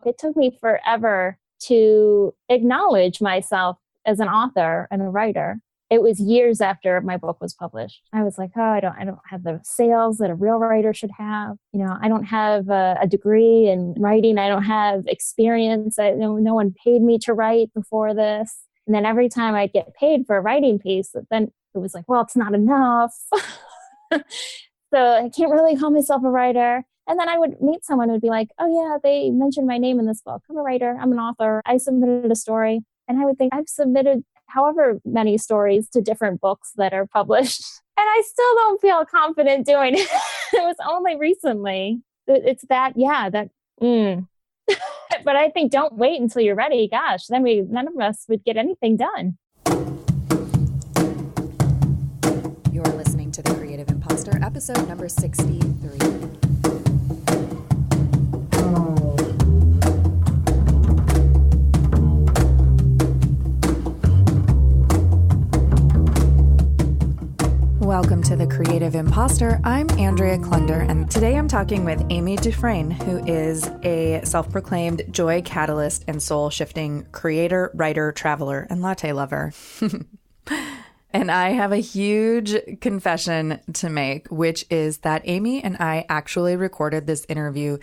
It took me forever to acknowledge myself as an author and a writer. It was years after my book was published. I was like, oh, I don't have the sales that a real writer should have. I don't have a degree in writing. I don't have experience. No one paid me to write before this. And then every time I'd get paid for a writing piece, then it was like, well, it's not enough. So I can't really call myself a writer. And then I would meet someone who would be like, oh yeah, they mentioned my name in this book. I'm a writer. I'm an author. I submitted a story. And I would think I've submitted however many stories to different books that are published. And I still don't feel confident doing it. It was only recently. It's that. But I think don't wait until you're ready. Gosh, then none of us would get anything done. You're listening to The Creative Impostor, episode number 63. Welcome to The Creative Impostor. I'm Andrea Klunder, and today I'm talking with Aimee DuFresne, who is a self-proclaimed joy catalyst and soul-shifting creator, writer, traveler, and latte lover. And I have a huge confession to make, which is that Aimee and I actually recorded this interview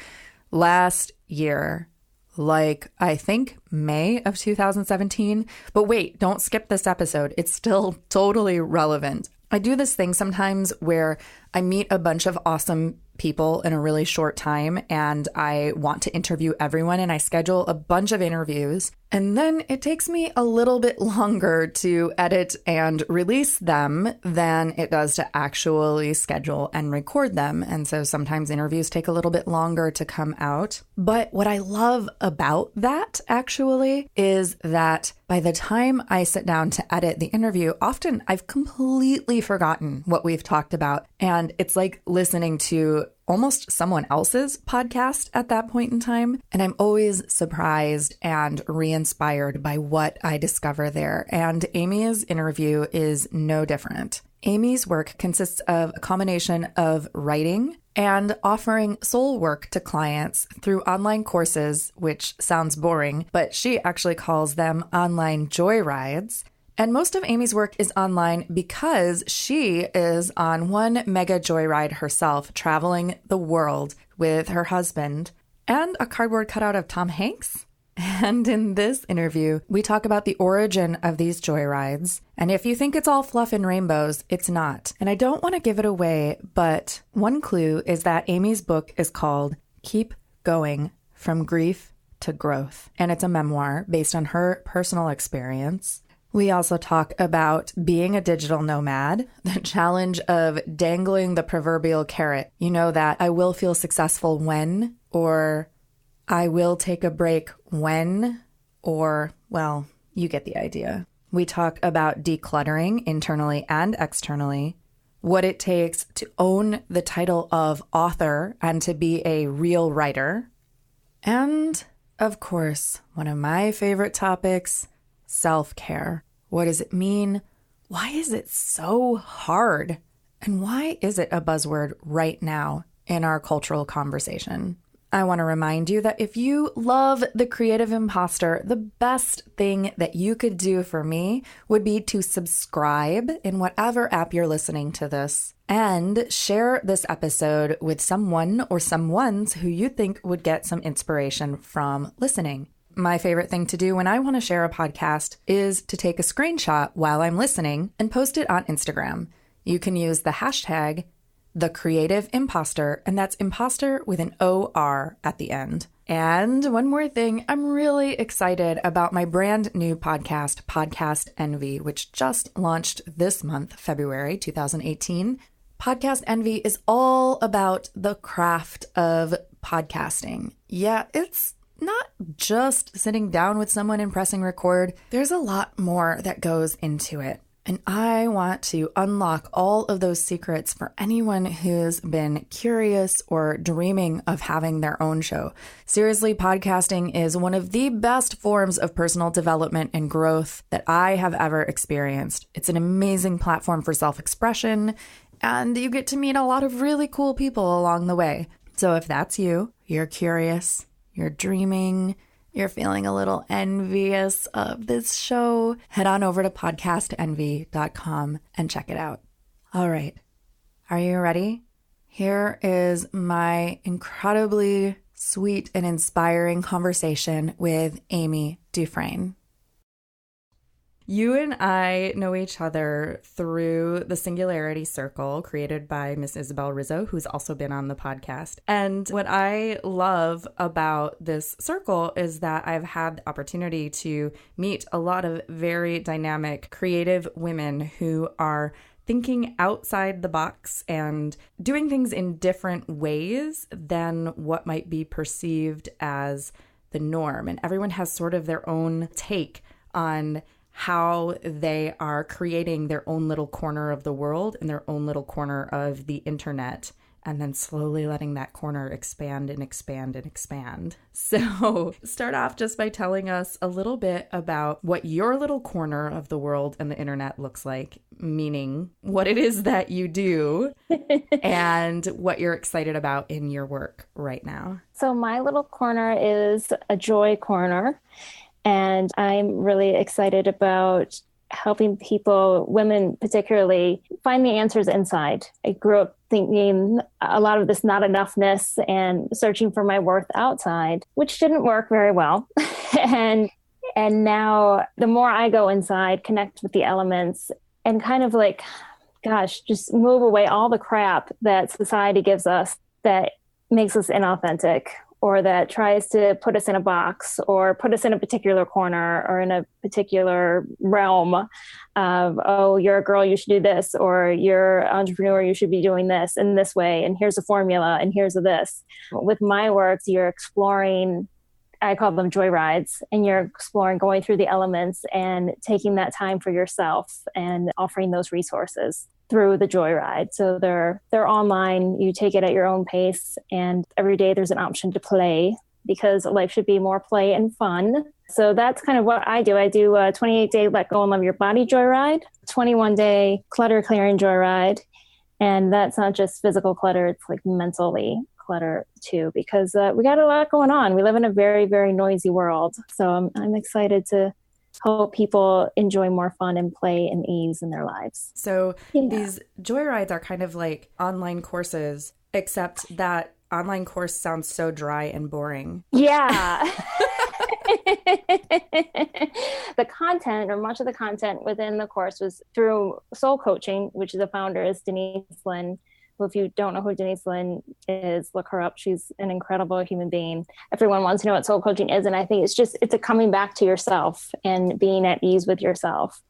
last year, like I think May of 2017. But wait, don't skip this episode. It's still totally relevant. I do this thing sometimes where I meet a bunch of awesome people in a really short time and I want to interview everyone, and I schedule a bunch of interviews, and then it takes me a little bit longer to edit and release them than it does to actually schedule and record them. And so sometimes interviews take a little bit longer to come out. But what I love about that actually is that by the time I sit down to edit the interview, often I've completely forgotten what we've talked about. And it's like listening to almost someone else's podcast at that point in time. And I'm always surprised and re-inspired by what I discover there. And Aimee's interview is no different. Aimee's work consists of a combination of writing and offering soul work to clients through online courses, which sounds boring, but she actually calls them online joyrides. And most of Aimee's work is online because she is on one mega joyride herself, traveling the world with her husband and a cardboard cutout of Tom Hanks. And in this interview, we talk about the origin of these joyrides. And if you think it's all fluff and rainbows, it's not. And I don't want to give it away, but one clue is that Aimee's book is called Keep Going From Grief to Growth. And it's a memoir based on her personal experience. We also talk about being a digital nomad, the challenge of dangling the proverbial carrot. You know, that I will feel successful when, or I will take a break when, or, well, you get the idea. We talk about decluttering internally and externally, what it takes to own the title of author and to be a real writer. And, of course, one of my favorite topics, self-care. What does it mean? Why is it so hard? And why is it a buzzword right now in our cultural conversation? I want to remind you that if you love The Creative Impostor, the best thing that you could do for me would be to subscribe in whatever app you're listening to this and share this episode with someone or someones who you think would get some inspiration from listening. My favorite thing to do when I want to share a podcast is to take a screenshot while I'm listening and post it on Instagram. You can use the hashtag The Creative Impostor, and that's imposter with an O-R at the end. And one more thing, I'm really excited about my brand new podcast, Podcast Envy, which just launched this month, February 2018. Podcast Envy is all about the craft of podcasting. Yeah, it's not just sitting down with someone and pressing record. There's a lot more that goes into it. And I want to unlock all of those secrets for anyone who's been curious or dreaming of having their own show. Seriously, podcasting is one of the best forms of personal development and growth that I have ever experienced. It's an amazing platform for self-expression, and you get to meet a lot of really cool people along the way. So if that's you, you're curious, you're dreaming, you're feeling a little envious of this show, head on over to podcastenvy.com and check it out. All right. Are you ready? Here is my incredibly sweet and inspiring conversation with Aimee DuFresne. You and I know each other through the Singularity Circle created by Miss Isabel Rizzo, who's also been on the podcast. And what I love about this circle is that I've had the opportunity to meet a lot of very dynamic, creative women who are thinking outside the box and doing things in different ways than what might be perceived as the norm. And everyone has sort of their own take on how they are creating their own little corner of the world and their own little corner of the internet, and then slowly letting that corner expand and expand and expand. So start off just by telling us a little bit about what your little corner of the world and the internet looks like, meaning what it is that you do and what you're excited about in your work right now. So my little corner is a joy corner. And I'm really excited about helping people, women particularly, find the answers inside. I grew up thinking a lot of this not enoughness and searching for my worth outside, which didn't work very well. and now the more I go inside, connect with the elements and kind of like, gosh, just move away all the crap that society gives us that makes us inauthentic, or that tries to put us in a box or put us in a particular corner or in a particular realm of, oh, you're a girl, you should do this, or you're an entrepreneur, you should be doing this in this way, and here's a formula, and here's a this. With my works, you're exploring, I call them joyrides, and you're exploring going through the elements and taking that time for yourself and offering those resources through the joyride. So they're online. You take it at your own pace, and every day there's an option to play, because life should be more play and fun. So that's kind of what I do. I do a 28-day Let Go and Love Your Body joyride, 21-day clutter clearing joyride. And that's not just physical clutter, it's like mentally clutter too, because we got a lot going on. We live in a very, very noisy world. So I'm excited to help people enjoy more fun and play and ease in their lives. So these joyrides are kind of like online courses, except that online course sounds so dry and boring. Yeah. The content, or much of the content within the course, was through soul coaching, which the founder is Denise Lynn. Well, if you don't know who Denise Lynn is, look her up. She's an incredible human being. Everyone wants to know what soul coaching is. And I think it's a coming back to yourself and being at ease with yourself,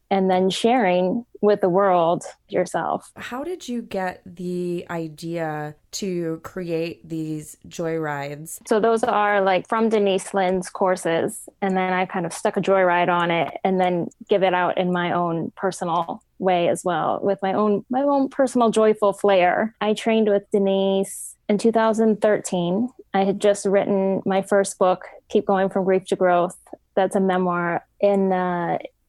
and then sharing with the world yourself. How did you get the idea to create these joyrides? So those are like from Denise Lynn's courses. And then I kind of stuck a joyride on it and then give it out in my own personal way as well, with my own personal joyful flair. I trained with Denise in 2013. I had just written my first book, Keep Going From Grief to Growth. That's a memoir. In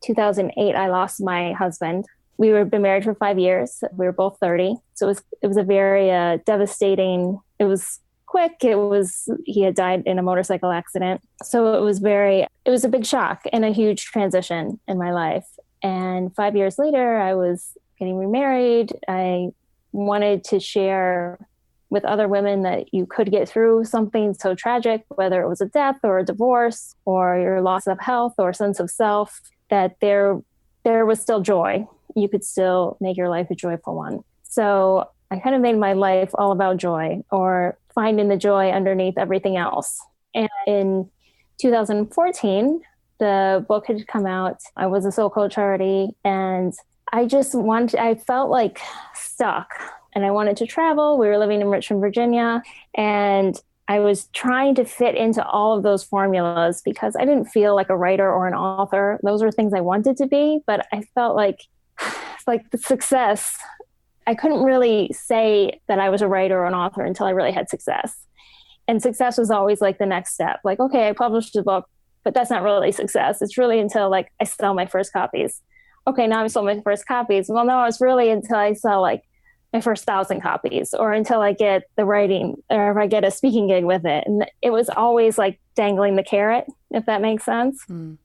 2008, I lost my husband. We were been married for 5 years. We were both 30. So it was a very devastating. It was quick. He had died in a motorcycle accident. So it was a big shock and a huge transition in my life. And 5 years later, I was getting remarried. I wanted to share with other women that you could get through something so tragic, whether it was a death or a divorce or your loss of health or sense of self, that there was still joy. You could still make your life a joyful one. So I kind of made my life all about joy, or finding the joy underneath everything else. And in 2014, the book had come out. I was a soul coach already, and I felt like stuck, and I wanted to travel. We were living in Richmond, Virginia, and I was trying to fit into all of those formulas because I didn't feel like a writer or an author. Those were things I wanted to be, but I felt like the success. I couldn't really say that I was a writer or an author until I really had success. And success was always like the next step. Like, okay, I published a book, but that's not really success. It's really until like I sell my first copies. Okay, now I sold my first copies. Well, no, it's really until I sell like my first 1,000 copies or until I get the writing or if I get a speaking gig with it. And it was always like dangling the carrot, if that makes sense, and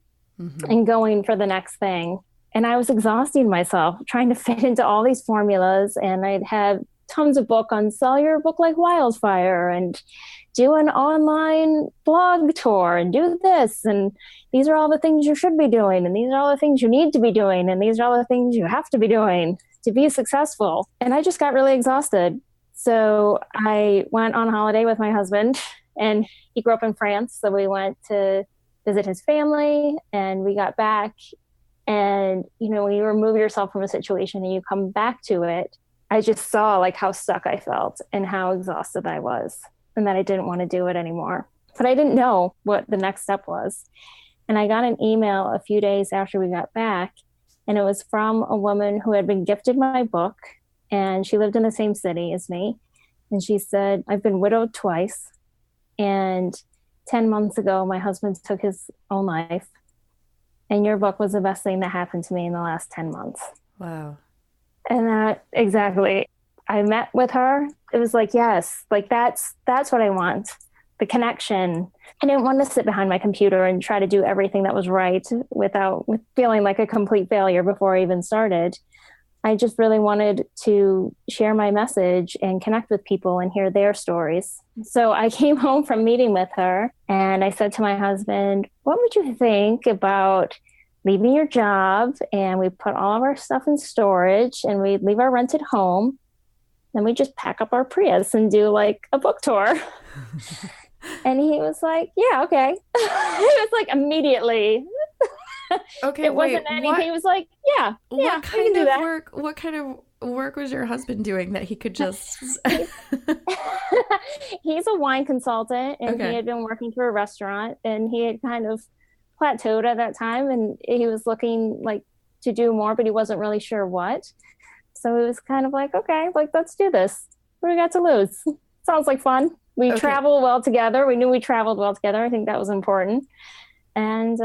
going for the next thing. And I was exhausting myself trying to fit into all these formulas. And I'd have tons of book on sell your book like wildfire and do an online blog tour and do this. And these are all the things you should be doing. And these are all the things you need to be doing. And these are all the things you have to be doing to be successful. And I just got really exhausted. So I went on holiday with my husband, and he grew up in France. So we went to visit his family, and we got back. And, you know, when you remove yourself from a situation and you come back to it, I just saw like how stuck I felt and how exhausted I was and that I didn't want to do it anymore. But I didn't know what the next step was. And I got an email a few days after we got back, and it was from a woman who had been gifted my book, and she lived in the same city as me. And she said, I've been widowed twice, and 10 months ago, my husband took his own life, and your book was the best thing that happened to me in the last 10 months. Wow. And that, exactly. I met with her. It was like, yes, like that's what I want. The connection. I didn't want to sit behind my computer and try to do everything that was right with feeling like a complete failure before I even started. I just really wanted to share my message and connect with people and hear their stories. So I came home from meeting with her, and I said to my husband, what would you think about leaving your job? And we put all of our stuff in storage, and we leave our rented home. Then we just pack up our Prius and do like a book tour. And he was like, yeah, okay. It was like immediately. Okay, it wasn't anything. What? He was like, yeah, what kind of work? What kind of work was your husband doing that he could just? He's a wine consultant, and he had been working for a restaurant, and he had kind of plateaued at that time, and he was looking like to do more, but he wasn't really sure what. So it was kind of like, okay, like let's do this. What do we got to lose? Sounds like fun. We travel well together. We knew we traveled well together. I think that was important. And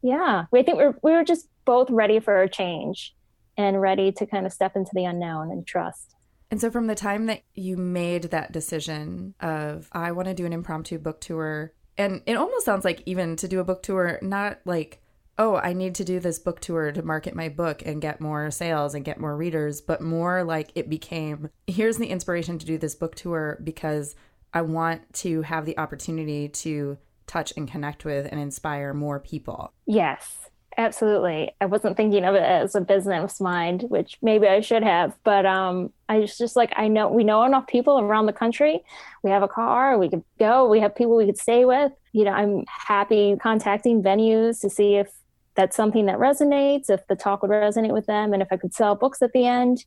yeah, we think we were just both ready for a change and ready to kind of step into the unknown and trust. And so from the time that you made that decision of, I want to do an impromptu book tour, and it almost sounds like even to do a book tour, not like, oh, I need to do this book tour to market my book and get more sales and get more readers, but more like it became, here's the inspiration to do this book tour because I want to have the opportunity to touch and connect with and inspire more people. Yes, absolutely. I wasn't thinking of it as a business mind, which maybe I should have, but I was just like, we know enough people around the country. We have a car, we could go, we have people we could stay with. You know, I'm happy contacting venues to see if that's something that resonates, if the talk would resonate with them, and if I could sell books at the end,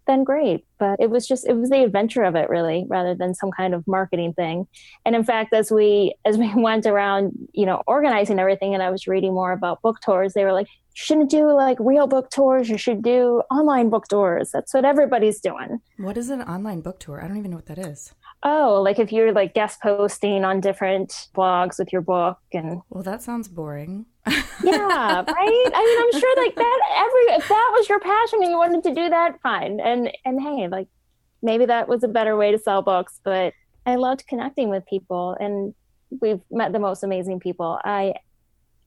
then great. But it was the adventure of it really, rather than some kind of marketing thing. And in fact, as we went around, you know, organizing everything, and I was reading more about book tours, they were like, you shouldn't do like real book tours, you should do online book tours. That's what everybody's doing. What is an online book tour? I don't even know what that is. Oh, like if you're like guest posting on different blogs with your book. And well, that sounds boring. Yeah, right? I mean, I'm sure like if that was your passion and you wanted to do that, fine. And hey, like maybe that was a better way to sell books, but I loved connecting with people, and we've met the most amazing people. I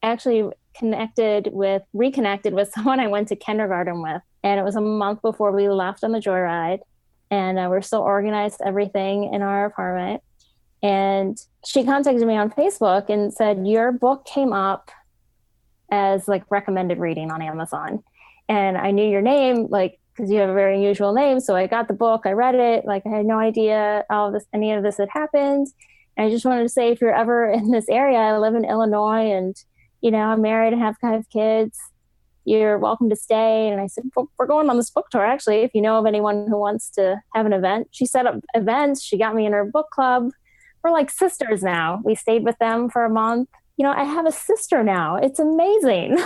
actually reconnected with someone I went to kindergarten with, and it was a month before we left on the Joyride, and we're still organized everything in our apartment. And she contacted me on Facebook and said, your book came up as like recommended reading on Amazon. And I knew your name, like, because you have a very unusual name. So I got the book, I read it, like I had no idea any of this had happened. And I just wanted to say, if you're ever in this area, I live in Illinois, and, you know, I'm married and have 5 kids, you're welcome to stay. And I said, well, we're going on this book tour, actually, if you know of anyone who wants to have an event. She set up events. She got me in her book club. We're like sisters now. We stayed with them for a month. You know, I have a sister now. It's amazing.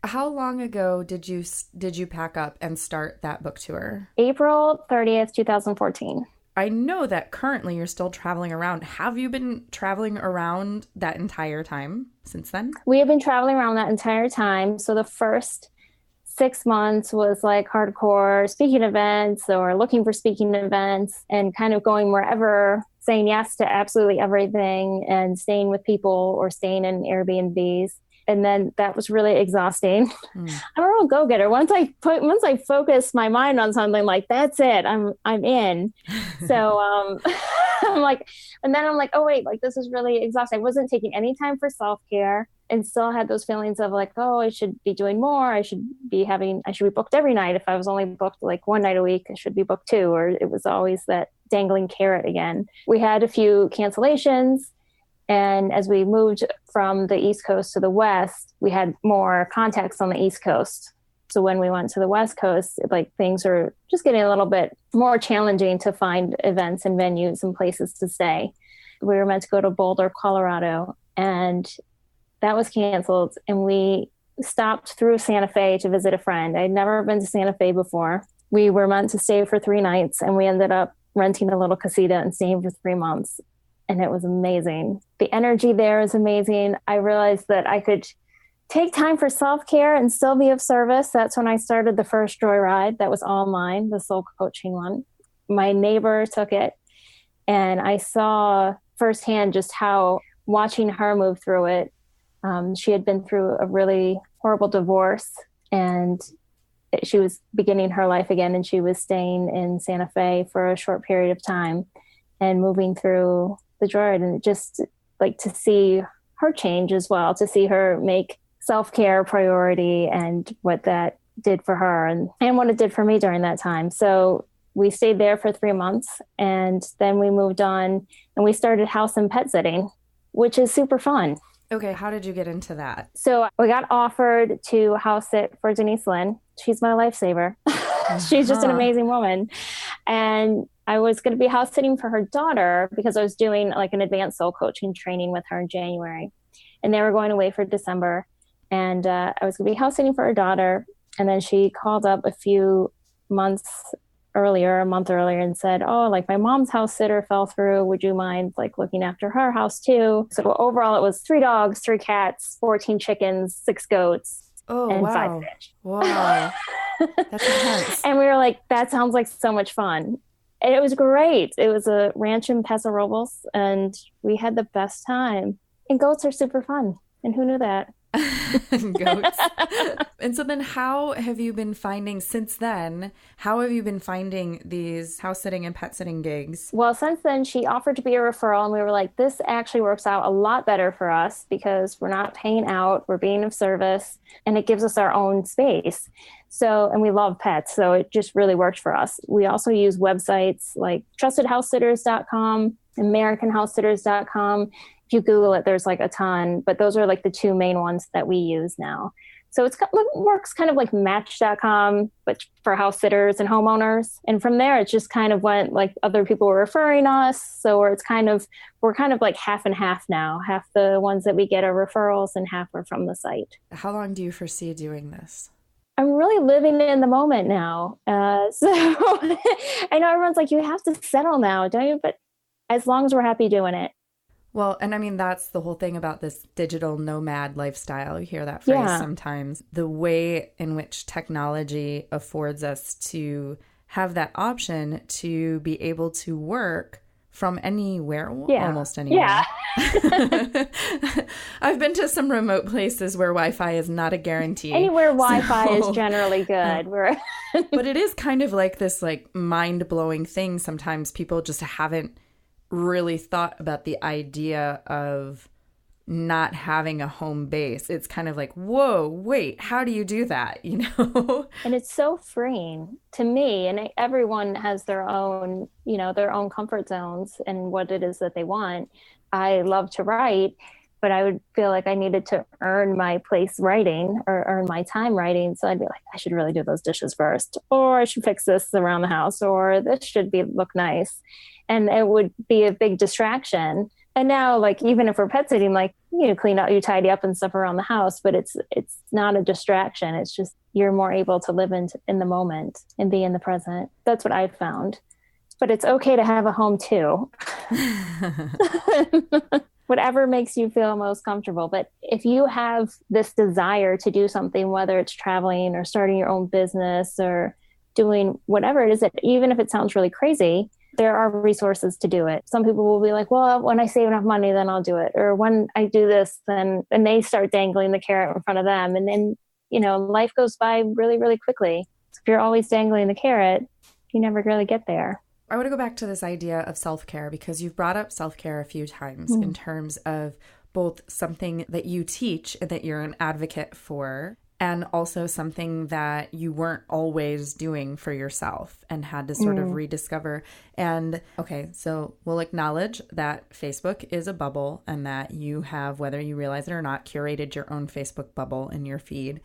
How long ago did you pack up and start that book tour? April 30th, 2014. I know that currently you're still traveling around. Have you been traveling around that entire time since then? We have been traveling around that entire time. So the first 6 months was like hardcore speaking events or looking for speaking events and kind of going wherever, saying yes to absolutely everything and staying with people or staying in Airbnbs. And then that was really exhausting. I'm a real go-getter. Once I focus my mind on something, like that's it, I'm in. So I'm like, and then I'm like, oh wait, like this is really exhausting. I wasn't taking any time for self-care and still had those feelings of like, oh, I should be doing more. I should be booked every night. If I was only booked like one night a week, I should be booked 2, or it was always that dangling carrot again. We had a few cancellations. And as we moved from the East Coast to the West, we had more contacts on the East Coast. So when we went to the West Coast, like things were just getting a little bit more challenging to find events and venues and places to stay. We were meant to go to Boulder, Colorado, and that was canceled. And we stopped through Santa Fe to visit a friend. I'd never been to Santa Fe before. We were meant to stay for 3 nights, and we ended up renting a little casita and staying for 3 months. And it was amazing. The energy there is amazing. I realized that I could take time for self-care and still be of service. That's when I started the first Joyride. That was online, the soul coaching one. My neighbor took it, and I saw firsthand just how, watching her move through it, she had been through a really horrible divorce, and she was beginning her life again, and she was staying in Santa Fe for a short period of time and moving through the Joyride, and just like to see her change as well, to see her make self-care a priority and what that did for her and what it did for me during that time. So we stayed there for 3 months, and then we moved on and we started house and pet sitting, which is super fun. Okay, how did you get into that? So we got offered to house sit for Denise Lynn. She's my lifesaver. She's just an amazing woman. And I was going to be house sitting for her daughter because I was doing like an advanced soul coaching training with her in January. And they were going away for December. And I was going to be house sitting for her daughter. And then she called up a month earlier, and said, oh, like my mom's house sitter fell through. Would you mind like looking after her house too? So overall it was 3 dogs, 3 cats, 14 chickens, 6 goats, and 5 fish. Wow. That's intense. And we were like, that sounds like so much fun. And it was great. It was a ranch in Paso Robles, and we had the best time. And goats are super fun. And who knew that? Goats. And so then how have you been finding these house sitting and pet sitting gigs? Well, since then, she offered to be a referral, and we were like, this actually works out a lot better for us because we're not paying out, we're being of service, and it gives us our own space. So, and we love pets, so it just really worked for us. We also use websites like trustedhousesitters.com, americanhousesitters.com. If you Google it, there's like a ton, but those are like the 2 main ones that we use now. So it works kind of like Match.com, but for house sitters and homeowners. And from there, it just kind of went like other people were referring us. So we're kind of like half and half now. Half the ones that we get are referrals and half are from the site. How long do you foresee doing this? I'm really living in the moment now. So I know everyone's like, you have to settle now, don't you? But as long as we're happy doing it. Well, and I mean, that's the whole thing about this digital nomad lifestyle. You hear that phrase sometimes. The way in which technology affords us to have that option to be able to work from anywhere, almost anywhere. Yeah. I've been to some remote places where Wi-Fi is not a guarantee. Anywhere Wi-Fi is generally good. But it is kind of like this like mind-blowing thing. Sometimes people just haven't really thought about the idea of not having a home base. It's kind of like, whoa, wait, how do you do that? You know? And it's so freeing to me. And everyone has their own comfort zones and what it is that they want. I love to write, but I would feel like I needed to earn my place writing or earn my time writing. So I'd be like, I should really do those dishes first, or I should fix this around the house, or this should look nice. And it would be a big distraction. And now, like, even if we're pet sitting, like, clean up, you tidy up and stuff around the house, but it's not a distraction. It's just, you're more able to live in the moment and be in the present. That's what I've found. But it's okay to have a home too. whatever makes you feel most comfortable. But if you have this desire to do something, whether it's traveling or starting your own business or doing whatever it is, that even if it sounds really crazy, there are resources to do it. Some people will be like, well, when I save enough money, then I'll do it. Or when I do this, then, and they start dangling the carrot in front of them. And then, life goes by really, really quickly. So if you're always dangling the carrot, you never really get there. I want to go back to this idea of self-care, because you've brought up self-care a few times in terms of both something that you teach and that you're an advocate for, and also something that you weren't always doing for yourself and had to sort of rediscover. And okay, so we'll acknowledge that Facebook is a bubble and that you have, whether you realize it or not, curated your own Facebook bubble in your feed.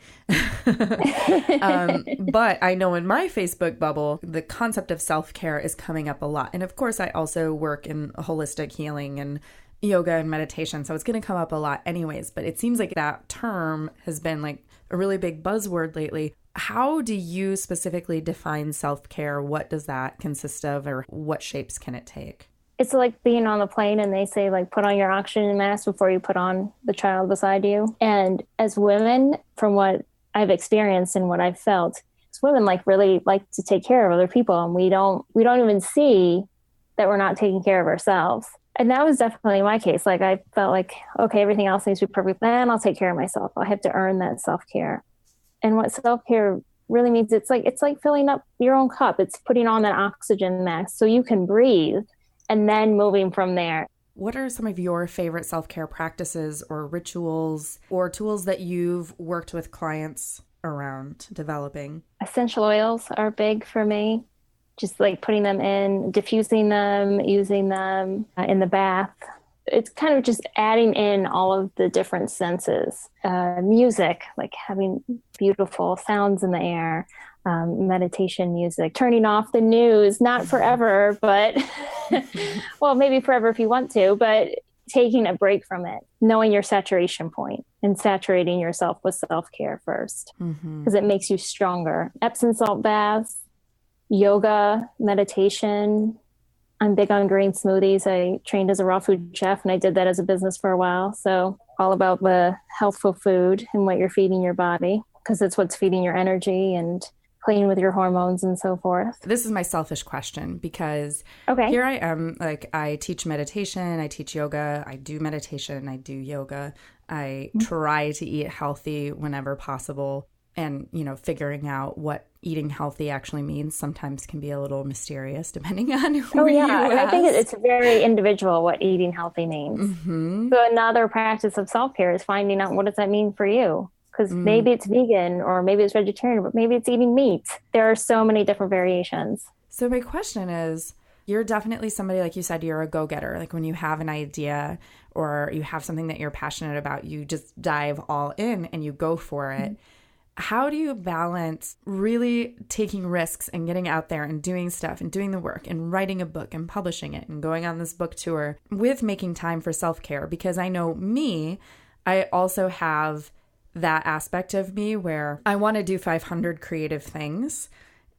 But I know in my Facebook bubble, the concept of self-care is coming up a lot. And of course, I also work in holistic healing and yoga and meditation, so it's going to come up a lot anyways. But it seems like that term has been like a really big buzzword lately. How do you specifically define self-care? What does that consist of, or what shapes can it take? It's like being on the plane and they say, like, put on your oxygen mask before you put on the child beside you. And as women, from what I've experienced and what I've felt, women really like to take care of other people, and we don't even see that we're not taking care of ourselves. And that was definitely my case. Like, I felt like, okay, everything else needs to be perfect, then I'll take care of myself. I have to earn that self-care. And what self-care really means, it's like filling up your own cup. It's putting on that oxygen mask so you can breathe, and then moving from there. What are some of your favorite self-care practices or rituals or tools that you've worked with clients around developing? Essential oils are big for me. Just like putting them in, diffusing them, using them in the bath. It's kind of just adding in all of the different senses. Music, like having beautiful sounds in the air, meditation music, turning off the news, not forever, but well, maybe forever if you want to, but taking a break from it, knowing your saturation point and saturating yourself with self-care first, because it makes you stronger. Epsom salt baths, yoga, meditation. I'm big on green smoothies. I trained as a raw food chef, and I did that as a business for a while. So all about the healthful food and what you're feeding your body, because it's what's feeding your energy and playing with your hormones and so forth. This is my selfish question, because here I am, like, I teach meditation, I teach yoga, I do meditation, I do yoga. I try to eat healthy whenever possible. And, figuring out what eating healthy actually means sometimes can be a little mysterious depending on who you ask. I think it's very individual what eating healthy means. So another practice of self-care is finding out, what does that mean for you? Because maybe it's vegan, or maybe it's vegetarian, but maybe it's eating meat. There are so many different variations. So my question is, you're definitely somebody, like you said, you're a go-getter. Like, when you have an idea or you have something that you're passionate about, you just dive all in and you go for it. How do you balance really taking risks and getting out there and doing stuff and doing the work and writing a book and publishing it and going on this book tour with making time for self-care? Because I know I also have that aspect of me where I want to do 500 creative things,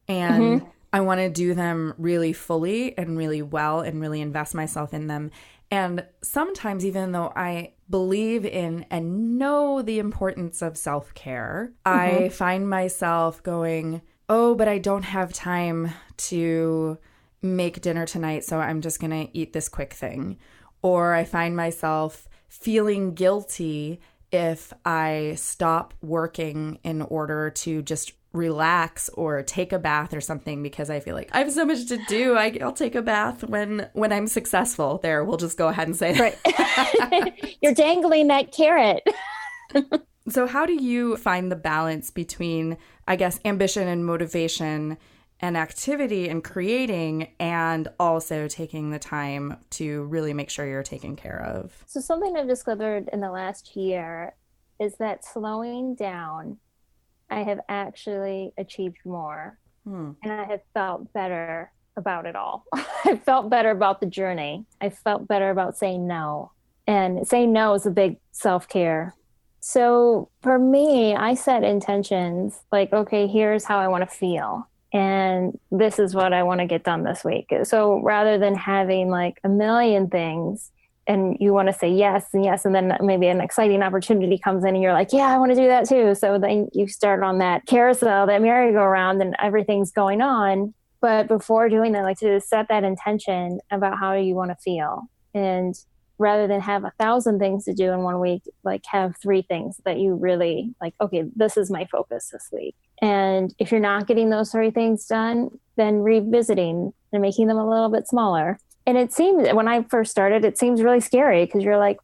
and I want to do them really fully and really well and really invest myself in them. And sometimes, even though I believe in and know the importance of self-care, I find myself going, oh, but I don't have time to make dinner tonight, so I'm just going to eat this quick thing. Or I find myself feeling guilty if I stop working in order to just relax or take a bath or something, because I feel like I have so much to do. I'll take a bath when I'm successful. There, we'll just go ahead and say that. Right. You're dangling that carrot. So how do you find the balance between, I guess, ambition and motivation and activity and creating, and also taking the time to really make sure you're taken care of? So something I've discovered in the last year is that slowing down, I have actually achieved more, and I have felt better about it all. I felt better about the journey. I felt better about saying no, and saying no is a big self-care. So for me, I set intentions like, okay, here's how I want to feel, and this is what I want to get done this week. So rather than having like a million things, and you want to say yes and yes. And then maybe an exciting opportunity comes in and you're like, yeah, I want to do that too. So then you start on that carousel, that merry-go-round, and everything's going on. But before doing that, like to set that intention about how you want to feel. And rather than have 1,000 things to do in one week, like have 3 things that you really like, okay, this is my focus this week. And if you're not getting those 3 things done, then revisiting and making them a little bit smaller. And it seems, when I first started, it seems really scary because you're like,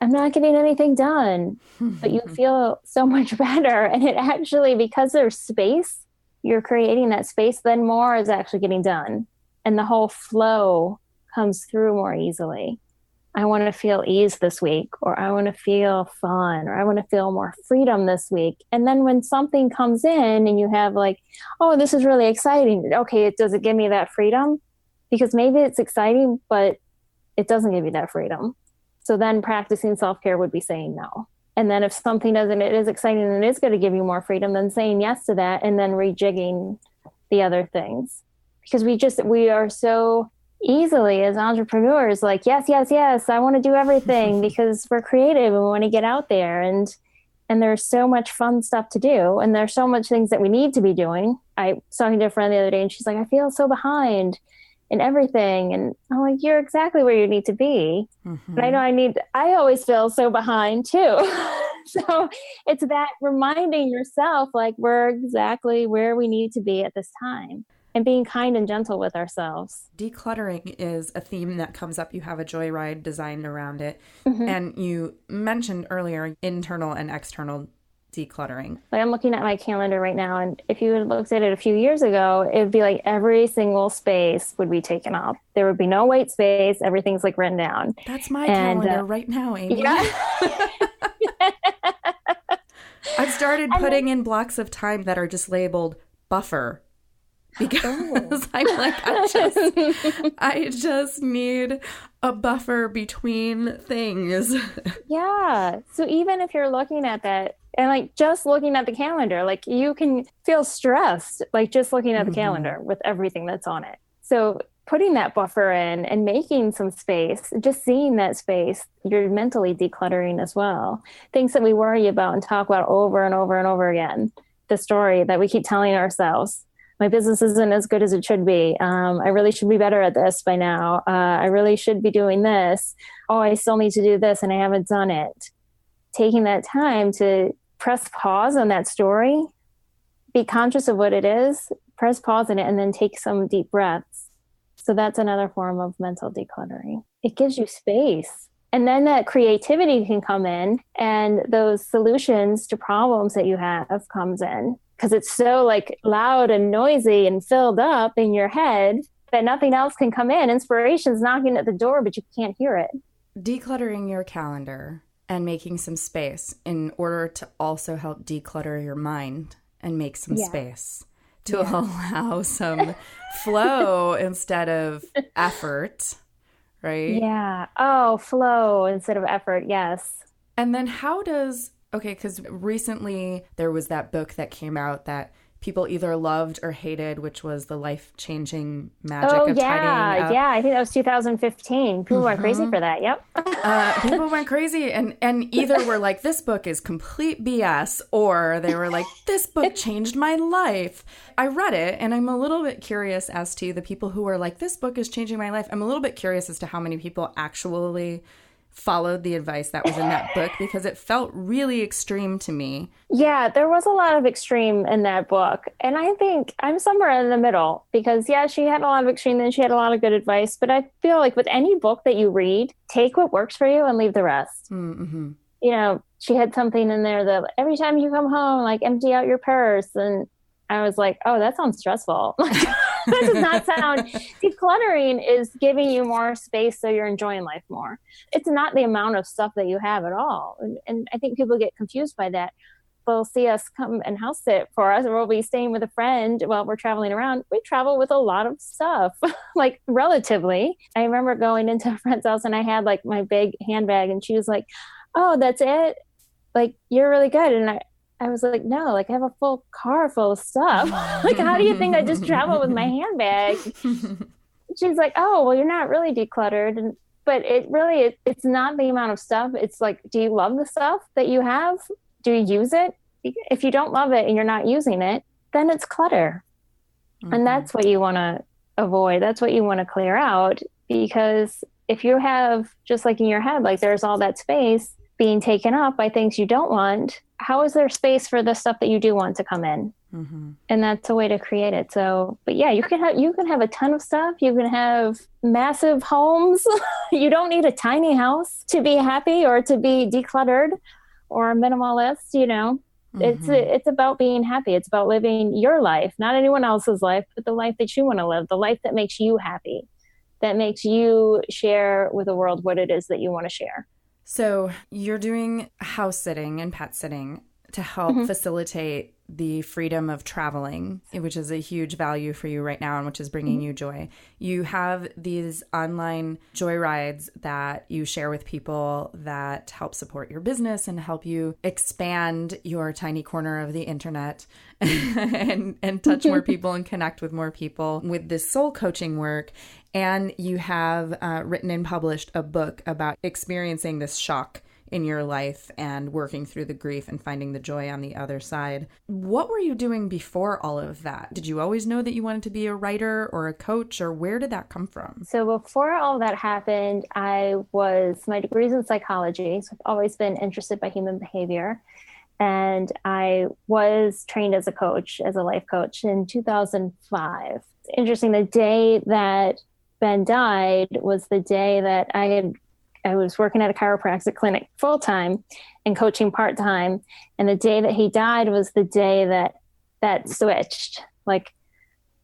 I'm not getting anything done, but you feel so much better. And it actually, because there's space, you're creating that space, then more is actually getting done. And the whole flow comes through more easily. I want to feel ease this week, or I want to feel fun, or I want to feel more freedom this week. And then when something comes in and you have like, oh, this is really exciting. Okay, does it give me that freedom? Because maybe it's exciting, but it doesn't give you that freedom. So then practicing self-care would be saying no. And then if something doesn't, it is exciting and it is going to give you more freedom, then saying yes to that and then rejigging the other things. Because we are so easily as entrepreneurs, like, yes, yes, yes, I want to do everything because we're creative and we want to get out there. And there's so much fun stuff to do. And there's so much things that we need to be doing. I was talking to a friend the other day and she's like, I feel so behind in everything. And I'm like, you're exactly where you need to be. Mm-hmm. But I always feel so behind too. So it's that reminding yourself, like, we're exactly where we need to be at this time and being kind and gentle with ourselves. Decluttering is a theme that comes up. You have a Joyride designed around it. Mm-hmm. And you mentioned earlier internal and external decluttering. Like, I'm looking at my calendar right now, and if you had looked at it a few years ago, it would be like every single space would be taken up. There would be no white space. Everything's like written down. That's my calendar right now, Aimee. Yeah. I've started putting in blocks of time that are just labeled buffer. Because I'm like, I just need a buffer between things. Yeah. So even if you're looking at that and like just looking at the calendar, like you can feel stressed, like just looking at the calendar with everything that's on it. So putting that buffer in and making some space, just seeing that space, you're mentally decluttering as well. Things that we worry about and talk about over and over and over again. The story that we keep telling ourselves. My business isn't as good as it should be. I really should be better at this by now. I really should be doing this. Oh, I still need to do this and I haven't done it. Taking that time to press pause on that story, be conscious of what it is, press pause on it, and then take some deep breaths. So that's another form of mental decluttering. It gives you space. And then that creativity can come in and those solutions to problems that you have comes in. Because it's so like loud and noisy and filled up in your head that nothing else can come in. Inspiration's knocking at the door, but you can't hear it. Decluttering your calendar and making some space in order to also help declutter your mind and make some space to allow some flow instead of effort, right? Yeah. Oh, flow instead of effort. Yes. And then okay, because recently there was that book that came out that people either loved or hated, which was The Life-Changing Magic of Tidying Up. Yeah, I think that was 2015. People went crazy for that, yep. People went crazy and either were like, this book is complete BS, or they were like, this book changed my life. I read it, and I'm a little bit curious as to the people who are like, this book is changing my life. I'm a little bit curious as to how many people actually followed the advice that was in that book, because it felt really extreme to me. Yeah, there was a lot of extreme in that book. And I think I'm somewhere in the middle because, yeah, she had a lot of extreme and she had a lot of good advice. But I feel like with any book that you read, take what works for you and leave the rest. Mm-hmm. You know, she had something in there that every time you come home, like empty out your purse. And I was like, oh, that sounds stressful. That does not sound... Decluttering is giving you more space so you're enjoying life more. It's not the amount of stuff that you have at all. And I think people get confused by that. They'll see us come and house sit for us, or we'll be staying with a friend while we're traveling around. We travel with a lot of stuff, like relatively. I remember going into a friend's house and I had like my big handbag and she was like, oh, that's it? Like, you're really good. And I was like, no, like I have a full car full of stuff. Like, how do you think I just travel with my handbag? She's like, oh, well, you're not really decluttered. And But it's not the amount of stuff. It's like, do you love the stuff that you have? Do you use it? If you don't love it and you're not using it, then it's clutter. Mm-hmm. And that's what you want to avoid. That's what you want to clear out, because if you have, just like in your head, like there's all that space being taken up by things you don't want, how is there space for the stuff that you do want to come in? Mm-hmm. And that's a way to create it. So, but yeah, you can have a ton of stuff. You can have massive homes. You don't need a tiny house to be happy or to be decluttered or minimalist, you know. Mm-hmm. It's about being happy. It's about living your life, not anyone else's life, but the life that you want to live, the life that makes you happy, that makes you share with the world what it is that you want to share. So you're doing house sitting and pet sitting to help mm-hmm. facilitate the freedom of traveling, which is a huge value for you right now and which is bringing mm-hmm. you joy. You have these online Joyrides that you share with people that help support your business and help you expand your tiny corner of the internet and touch more people and connect with more people with this soul coaching work. And you have written and published a book about experiencing this shock in your life and working through the grief and finding the joy on the other side. What were you doing before all of that? Did you always know that you wanted to be a writer or a coach, or where did that come from? So before all that happened, my degree's in psychology. So I've always been interested by human behavior. And I was trained as a coach, as a life coach in 2005. Interesting, the day that Ben died was the day that I was working at a chiropractic clinic full-time and coaching part-time. And the day that he died was the day that switched. Like,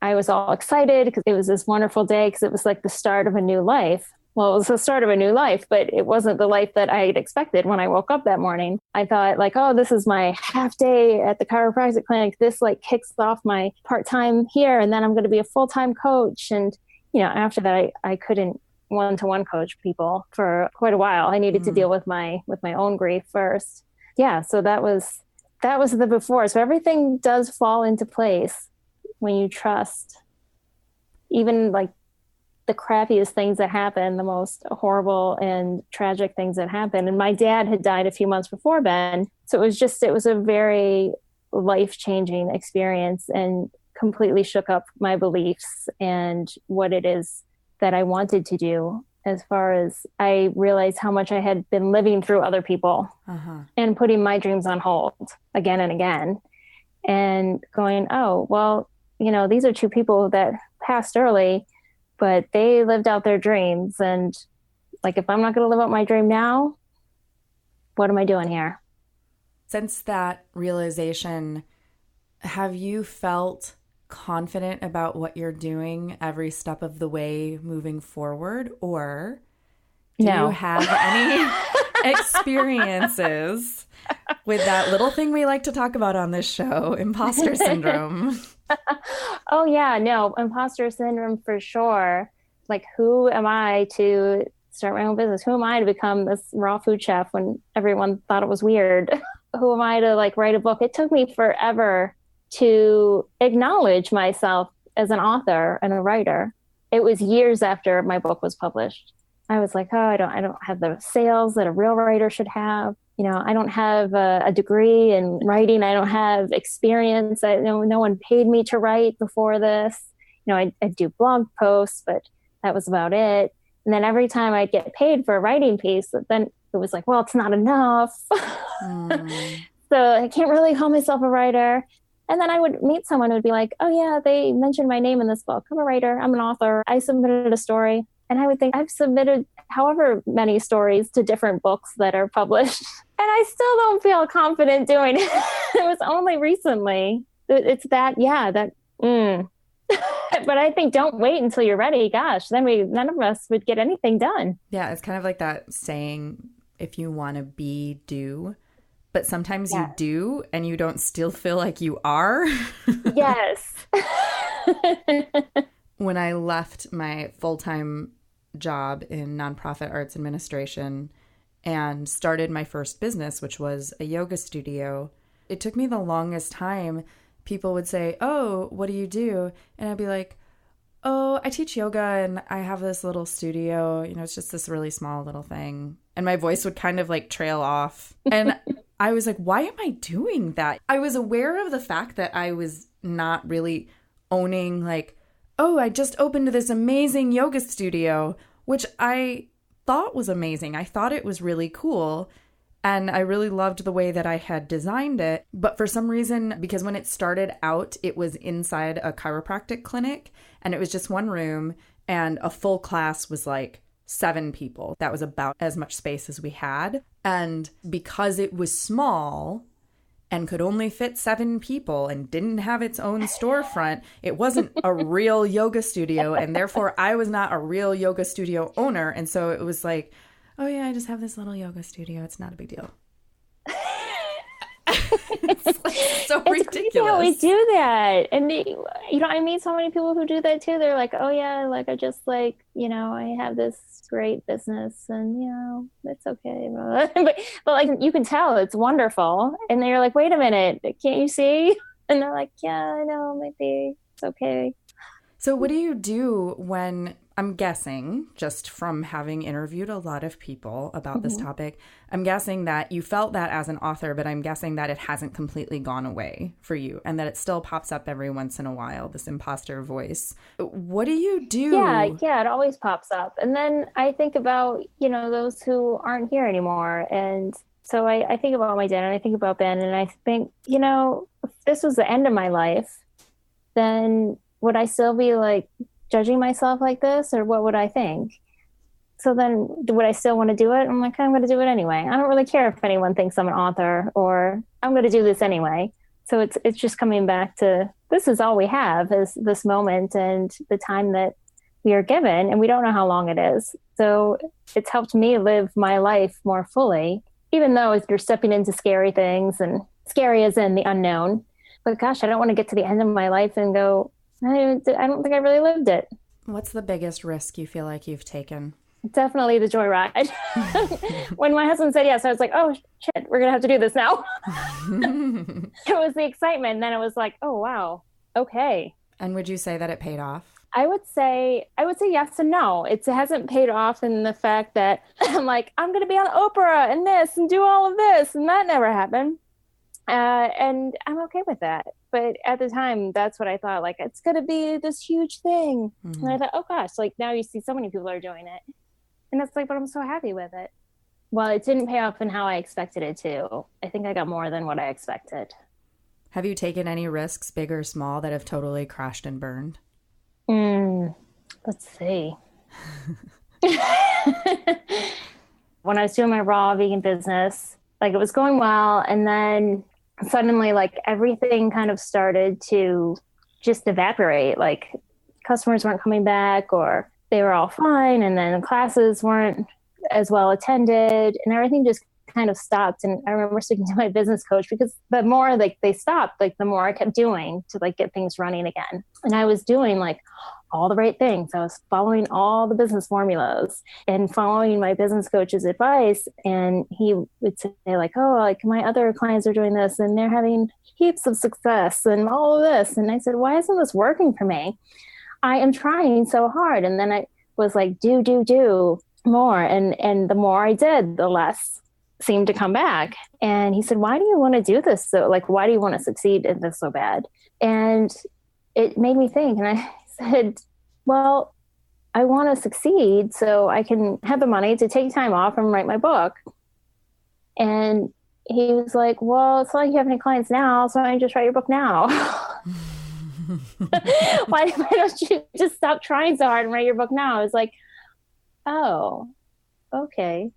I was all excited because it was this wonderful day, because it was like the start of a new life. Well, it was the start of a new life, but it wasn't the life that I had expected when I woke up that morning. I thought like, oh, this is my half day at the chiropractic clinic. This like kicks off my part-time here. And then I'm going to be a full-time coach. And, you know, after that, I couldn't one-to-one coach people for quite a while. I needed to deal with my own grief first. Yeah. So that was the before. So everything does fall into place when you trust, even like the crappiest things that happen, the most horrible and tragic things that happen. And my dad had died a few months before Ben. So it was a very life-changing experience and completely shook up my beliefs and what it is that I wanted to do, as far as I realized how much I had been living through other people and putting my dreams on hold again and again, and going, oh, well, you know, these are two people that passed early, but they lived out their dreams. And like, if I'm not going to live out my dream now, what am I doing here? Since that realization, have you felt confident about what you're doing every step of the way moving forward, or do you have any experiences with that little thing we like to talk about on this show, imposter syndrome? Oh yeah, no, imposter syndrome for sure. Like, who am I to start my own business? Who am I to become this raw food chef when everyone thought it was weird? Who am I to like write a book? It took me forever to acknowledge myself as an author and a writer. It was years after my book was published. I was like, oh, I don't have the sales that a real writer should have. You know, I don't have a degree in writing. I don't have experience. No one paid me to write before this. You know, I'd do blog posts, but that was about it. And then every time I'd get paid for a writing piece, then it was like, well, it's not enough. So I can't really call myself a writer. And then I would meet someone who would be like, oh yeah, they mentioned my name in this book. I'm a writer. I'm an author. I submitted a story. And I would think, I've submitted however many stories to different books that are published. And I still don't feel confident doing it. It was only recently. It's that. But I think don't wait until you're ready. Gosh, then none of us would get anything done. Yeah, it's kind of like that saying, if you want to be, do. But sometimes you do, and you don't still feel like you are. Yes. When I left my full-time job in nonprofit arts administration and started my first business, which was a yoga studio, it took me the longest time. People would say, oh, what do you do? And I'd be like, Oh, I teach yoga and I have this little studio. It's just this really small little thing. And my voice would kind of like trail off. And I was like, why am I doing that? I was aware of the fact that I was not really owning like, oh, I just opened this amazing yoga studio, which I thought was amazing. I thought it was really cool. And I really loved the way that I had designed it. But for some reason, because when it started out, it was inside a chiropractic clinic and it was just one room and a full class was like 7 people. That was about as much space as we had. And because it was small and could only fit 7 people and didn't have its own storefront, it wasn't a real yoga studio. And therefore, I was not a real yoga studio owner. And so it was like, oh yeah, I just have this little yoga studio. It's not a big deal. It's like so it's ridiculous. Crazy how we do that. And I meet so many people who do that too. They're like, oh yeah, like I just like, I have this great business and it's okay. but like you can tell it's wonderful. And they're like, wait a minute, can't you see? And they're like, yeah, I know, maybe it's okay. So what do you do when, I'm guessing, just from having interviewed a lot of people about this topic, I'm guessing that you felt that as an author, but I'm guessing that it hasn't completely gone away for you and that it still pops up every once in a while, this imposter voice. What do you do? Yeah, it always pops up. And then I think about, those who aren't here anymore. And so I think about my dad and I think about Ben and I think, if this was the end of my life, then would I still be like judging myself like this or what would I think? So then would I still want to do it? I'm like, I'm going to do it anyway. I don't really care if anyone thinks I'm an author or I'm going to do this anyway. So it's just coming back to this is all we have is this moment and the time that we are given and we don't know how long it is. So it's helped me live my life more fully, even though you're stepping into scary things and scary as in the unknown. But gosh, I don't want to get to the end of my life and go, I don't think I really lived it. What's the biggest risk you feel like you've taken? Definitely the Joyride. When my husband said yes, I was like, oh shit, we're going to have to do this now. It was the excitement. And then it was like, oh, wow. Okay. And would you say that it paid off? I would say yes and no. It hasn't paid off in the fact that I'm like, I'm going to be on Oprah and this and do all of this. And that never happened. And I'm okay with that. But at the time, that's what I thought, like, it's going to be this huge thing. Mm-hmm. And I thought, oh gosh, like now you see so many people are doing it. And that's like, but I'm so happy with it. Well, it didn't pay off in how I expected it to. I think I got more than what I expected. Have you taken any risks, big or small, that have totally crashed and burned? Let's see. When I was doing my raw vegan business, like it was going well. And then suddenly like everything kind of started to just evaporate. Like customers weren't coming back or they were all fine. And then classes weren't as well attended and everything just kind of stopped. And I remember speaking to my business coach because the more like they stopped, like the more I kept doing to like get things running again. And I was doing like all the right things. I was following all the business formulas and following my business coach's advice. And he would say like, oh, like my other clients are doing this and they're having heaps of success and all of this. And I said, why isn't this working for me? I am trying so hard. And then I was like, do more. And the more I did, the less seemed to come back. And he said, why do you want to do this? So like, why do you want to succeed in this so bad? And it made me think. And I said, well, I want to succeed so I can have the money to take time off and write my book. And he was like, well, it's not like you have any clients now, so why don't you just write your book now? why don't you just stop trying so hard and write your book now? I was like, oh, okay.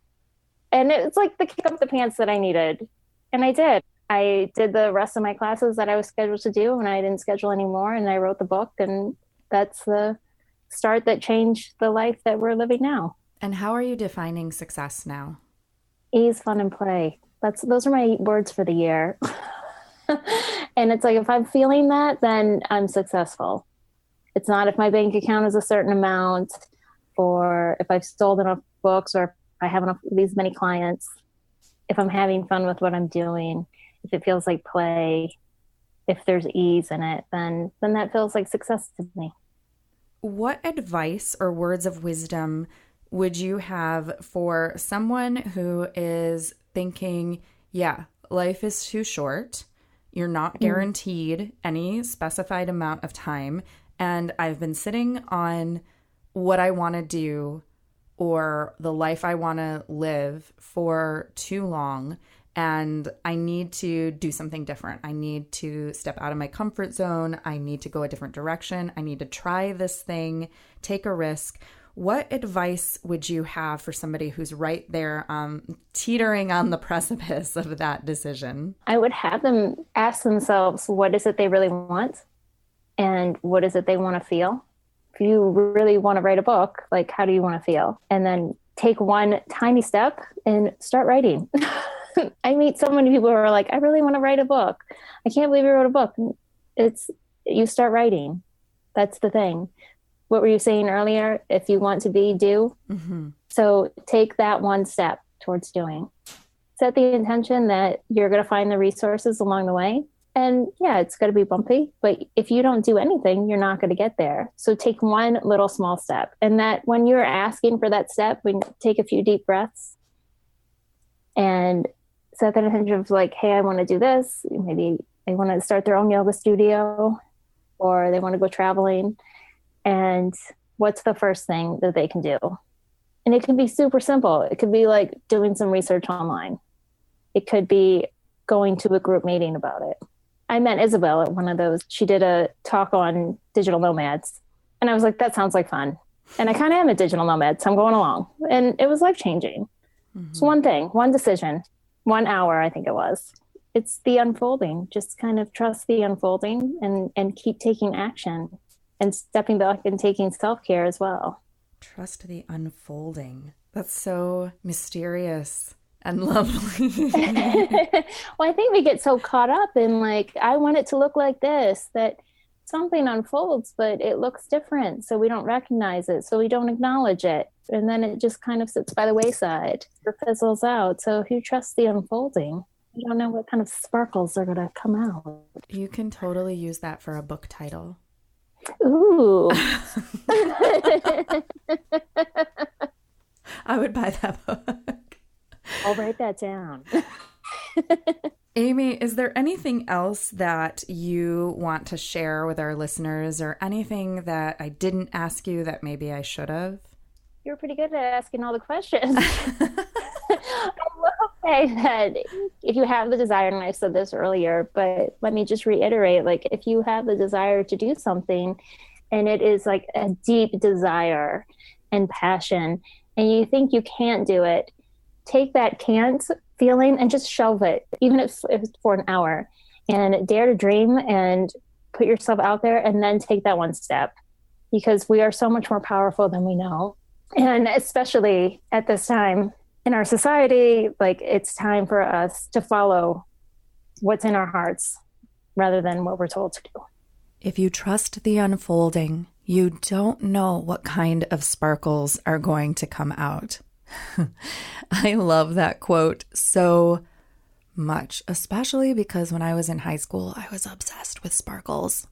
And it's like the kick up the pants that I needed. And I did. I did the rest of my classes that I was scheduled to do and I didn't schedule anymore. And I wrote the book and that's the start that changed the life that we're living now. And how are you defining success now? Ease, fun, and play. Those are my words for the year. And it's like, if I'm feeling that, then I'm successful. It's not if my bank account is a certain amount or if I've sold enough books or if I have enough these many clients. If I'm having fun with what I'm doing, if it feels like play, if there's ease in it, then that feels like success to me. what advice or words of wisdom would you have for someone who is thinking, yeah, life is too short. You're not guaranteed any specified amount of time. And I've been sitting on what I want to do or the life I want to live for too long. And I need to do something different. I need to step out of my comfort zone. I need to go a different direction. I need to try this thing, take a risk. What advice would you have for somebody who's right there teetering on the precipice of that decision? I would have them ask themselves, what is it they really want? And what is it they want to feel? If you really want to write a book, like, how do you want to feel? And then take one tiny step and start writing. I meet so many people who are like, I really want to write a book. I can't believe you wrote a book. You start writing. That's the thing. What were you saying earlier? If you want to be, do. Mm-hmm. So take that one step towards doing. Set the intention that you're going to find the resources along the way. And yeah, it's going to be bumpy, but if you don't do anything, you're not going to get there. So take one little small step. And that when you're asking for that step, we take a few deep breaths and set that intention of like, hey, I want to do this. Maybe they want to start their own yoga studio or they want to go traveling. And what's the first thing that they can do? And it can be super simple. It could be like doing some research online. It could be going to a group meeting about it. I met Isabel at one of those. She did a talk on digital nomads. And I was like, that sounds like fun. And I kind of am a digital nomad, so I'm going along. And it was life-changing. Mm-hmm. It's one thing, one decision, 1 hour, I think it was. It's the unfolding. Just kind of trust the unfolding and keep taking action and stepping back and taking self-care as well. Trust the unfolding. That's so mysterious and lovely. Well, I think we get so caught up in like, I want it to look like this, that something unfolds, but it looks different. So we don't recognize it. So we don't acknowledge it. And then it just kind of sits by the wayside or fizzles out. So if you trust the unfolding, you don't know what kind of sparkles are going to come out. You can totally use that for a book title. Ooh. I would buy that book. I'll write that down. Aimee, is there anything else that you want to share with our listeners or anything that I didn't ask you that maybe I should have? You're pretty good at asking all the questions. I will say that if you have the desire, and I said this earlier, but let me just reiterate, like if you have the desire to do something and it is like a deep desire and passion and you think you can't do it, take that can't feeling and just shelve it, even if it's for an hour, and dare to dream and put yourself out there and then take that one step, because we are so much more powerful than we know. And especially at this time in our society, like it's time for us to follow what's in our hearts rather than what we're told to do. If you trust the unfolding, you don't know what kind of sparkles are going to come out. I love that quote so much, especially because when I was in high school, I was obsessed with sparkles.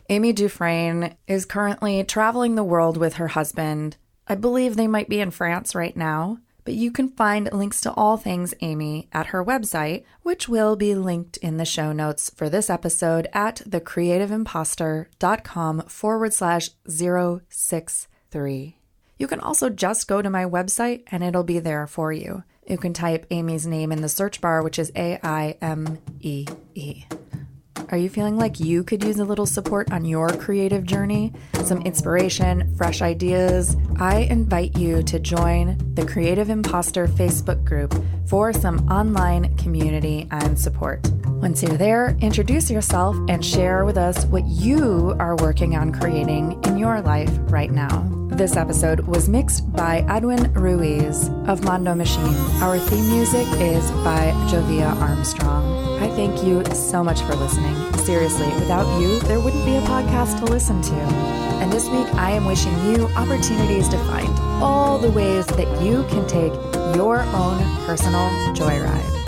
Aimee DuFresne is currently traveling the world with her husband. I believe they might be in France right now, but you can find links to all things Aimee at her website, which will be linked in the show notes for this episode at thecreativeimposter.com/063. You can also just go to my website and it'll be there for you. You can type Aimee's name in the search bar, which is AIMEE. Are you feeling like you could use a little support on your creative journey? Some inspiration, fresh ideas? I invite you to join the Creative Imposter Facebook group for some online community and support. Once you're there, introduce yourself and share with us what you are working on creating in your life right now. This episode was mixed by Edwin Ruiz of Mondo Machine. Our theme music is by Jovia Armstrong. I thank you so much for listening. Seriously, without you, there wouldn't be a podcast to listen to. And this week, I am wishing you opportunities to find all the ways that you can take your own personal joyride.